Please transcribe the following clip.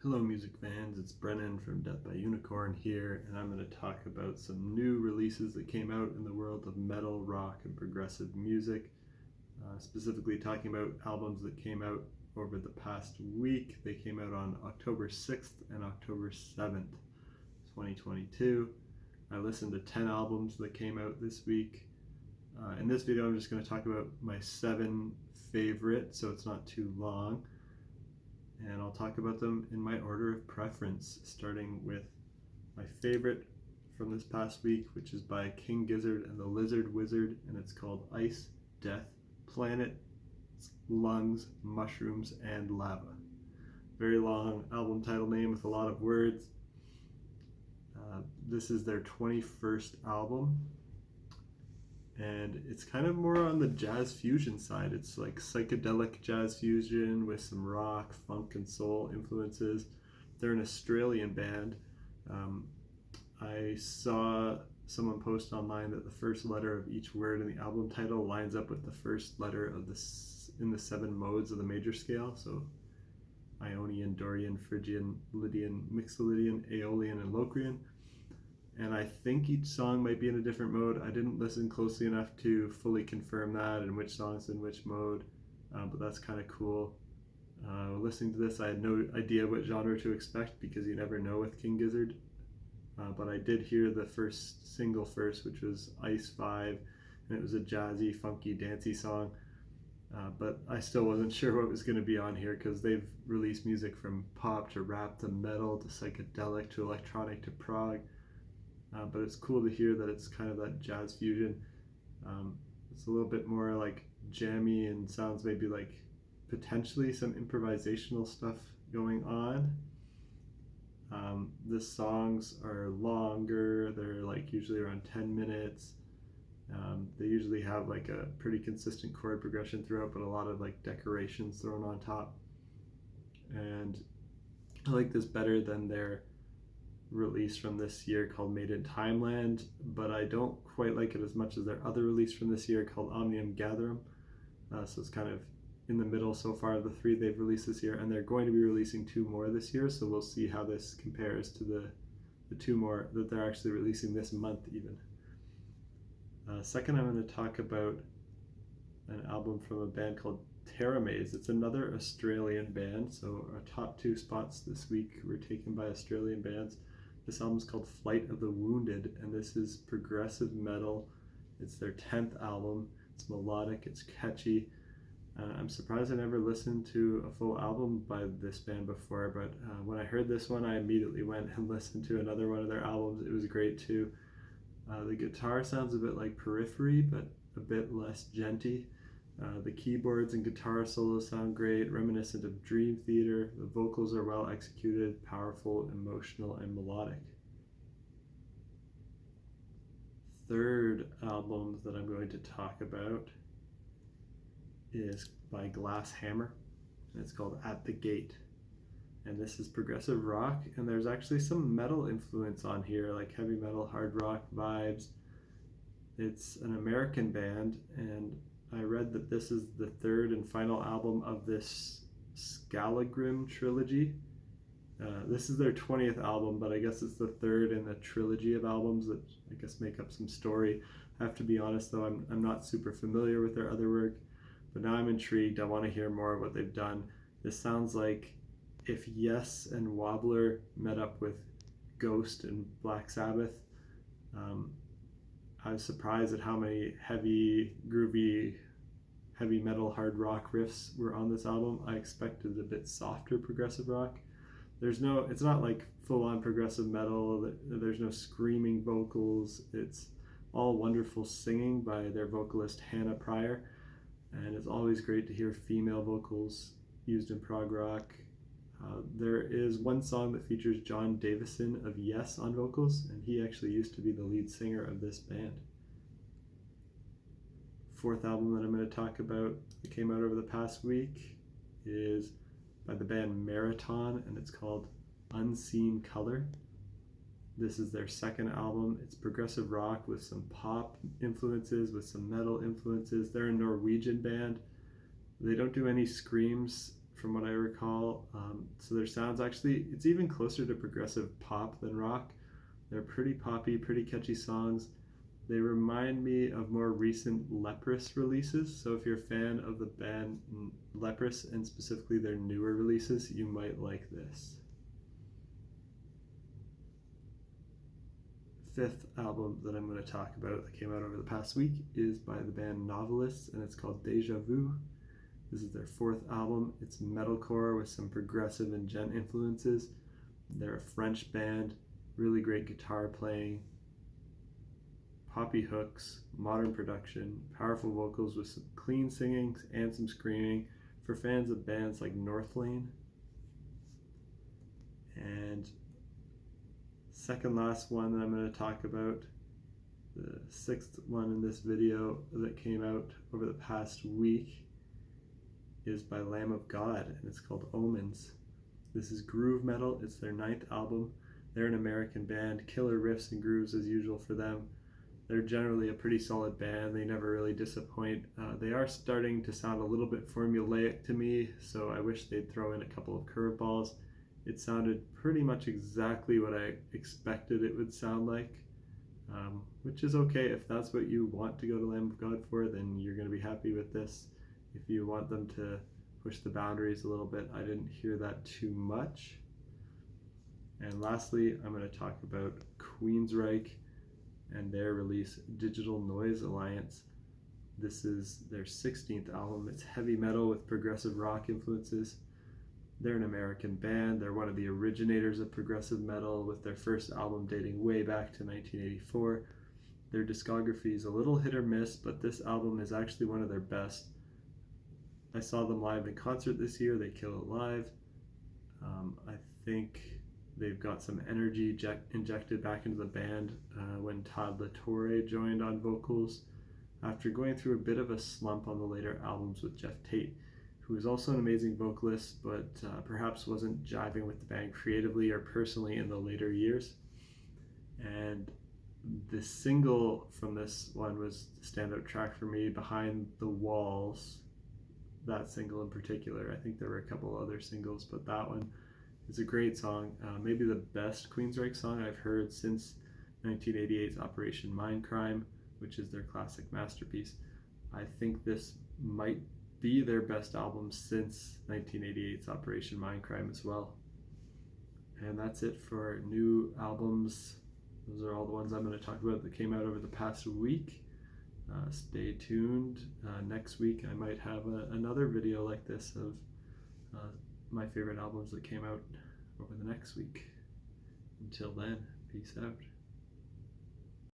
Hello music fans, it's Brennan from Death by Unicorn here, and I'm going to talk about some new releases that came out in the world of metal, rock, and progressive music. Specifically talking about albums that came out over the past week. They came out on October 6th and October 7th, 2022. I listened to 10 albums that came out this week. In this video I'm just going to talk about my 7 favorite, so it's not too long. And I'll talk about them in my order of preference, starting with my favorite from this past week, which is by King Gizzard and the Lizard Wizard, and it's called Ice, Death, Planet, Lungs, Mushrooms, and Lava. Very long album title name with a lot of words. This is their 21st album, and it's kind of more on the jazz fusion side. It's like psychedelic jazz fusion with some rock, funk, and soul influences. They're an Australian band. I saw someone post online that the first letter of each word in the album title lines up with the first letter of in the 7 modes of the major scale. So Ionian, Dorian, Phrygian, Lydian, Mixolydian, Aeolian, and Locrian. And I think each song might be in a different mode. I didn't listen closely enough to fully confirm that and which song's in which mode, but that's kind of cool. Listening to this, I had no idea what genre to expect because you never know with King Gizzard. But I did hear the first single first, which was Ice 5, and it was a jazzy, funky, dancey song. But I still wasn't sure what was going to be on here because they've released music from pop to rap to metal to psychedelic to electronic to prog. But it's cool to hear that it's kind of that jazz fusion. It's a little bit more like jammy and sounds maybe like potentially some improvisational stuff going on. The songs are longer. They're like usually around 10 minutes. They usually have like a pretty consistent chord progression throughout, but a lot of like decorations thrown on top. And I like this better than their release from this year called Made in Timeland, but I don't quite like it as much as their other release from this year called Omnium Gatherum. So it's kind of in the middle so far of the 3 they've released this year, and they're going to be releasing 2 more this year, so we'll see how this compares to the 2 more that they're actually releasing this month even. Second, I'm going to talk about an album from a band called Teramaze. It's another Australian band, so our top 2 spots this week were taken by Australian bands. This album's called Flight of the Wounded, and this is progressive metal. It's their 10th album. It's melodic, it's catchy. I'm surprised I never listened to a full album by this band before, but when I heard this one, I immediately went and listened to another one of their albums. It was great too. The guitar sounds a bit like Periphery, but a bit less genty. The keyboards and guitar solos sound great, reminiscent of Dream Theater. The vocals are well executed, powerful, emotional, and melodic. Third album that I'm going to talk about is by Glass Hammer, and it's called At the Gate. And this is progressive rock, and there's actually some metal influence on here, like heavy metal, hard rock vibes. It's an American band, and I read that this is the 3rd and final album of this Scalagrim trilogy. This is their 20th album, but I guess it's the 3rd in a trilogy of albums that I guess make up some story. I have to be honest though, I'm not super familiar with their other work, but now I'm intrigued. I want to hear more of what they've done. This sounds like if Yes and Wobbler met up with Ghost and Black Sabbath. I was surprised at how many heavy, groovy, heavy metal, hard rock riffs were on this album. I expected a bit softer progressive rock. It's not like full-on progressive metal. There's no screaming vocals. It's all wonderful singing by their vocalist Hannah Pryor, and it's always great to hear female vocals used in prog rock. There is one song that features John Davison of Yes on vocals, and he actually used to be the lead singer of this band. 4th album that I'm going to talk about that came out over the past week is by the band Maraton, and it's called Unseen Color. This is their 2nd album. It's progressive rock with some pop influences, with some metal influences. They're a Norwegian band. They don't do any screams from what I recall. So their sound's actually, it's even closer to progressive pop than rock. They're pretty poppy, pretty catchy songs. They remind me of more recent Leprous releases, so if you're a fan of the band Leprous and specifically their newer releases, you might like this. Fifth album that I'm going to talk about that came out over the past week is by the band Novelists, and it's called Deja. This is their fourth album. It's metalcore with some progressive and gent influences. They're a French band, really great guitar playing, poppy hooks, modern production, powerful vocals with some clean singing and some screaming for fans of bands like Northlane. And second last one that I'm going to talk about, the sixth one in this video that came out over the past week, is by Lamb of God, and it's called Omens. This is groove metal. It's their ninth album. They're an American band, killer riffs and grooves as usual for them. They're generally a pretty solid band. They never really disappoint. They are starting to sound a little bit formulaic to me, so I wish they'd throw in a couple of curveballs. It sounded pretty much exactly what I expected it would sound like, which is okay. If that's what you want to go to Lamb of God for, then you're going to be happy with this. If you want them to push the boundaries a little bit, I didn't hear that too much. And lastly, I'm going to talk about Queensryche and their release Digital Noise Alliance. This is their 16th album. It's heavy metal with progressive rock influences. They're an American band. They're one of the originators of progressive metal, with their first album dating way back to 1984. Their discography is a little hit or miss, but this album is actually one of their best. I saw them live in concert this year. They kill it live. I think they've got some energy injected back into the band when Todd LaTorre joined on vocals after going through a bit of a slump on the later albums with Jeff Tate, who is also an amazing vocalist, but perhaps wasn't jiving with the band creatively or personally in the later years. And the single from this one was the standout track for me, Behind the Walls. That single in particular. I think there were a couple other singles, but that one is a great song. Maybe the best Queensryche song I've heard since 1988's Operation Mindcrime, which is their classic masterpiece. I think this might be their best album since 1988's Operation Mindcrime as well. And that's it for new albums. Those are all the ones I'm going to talk about that came out over the past week. Stay tuned. Next week I might have another video like this of my favorite albums that came out over the next week. Until then, peace out.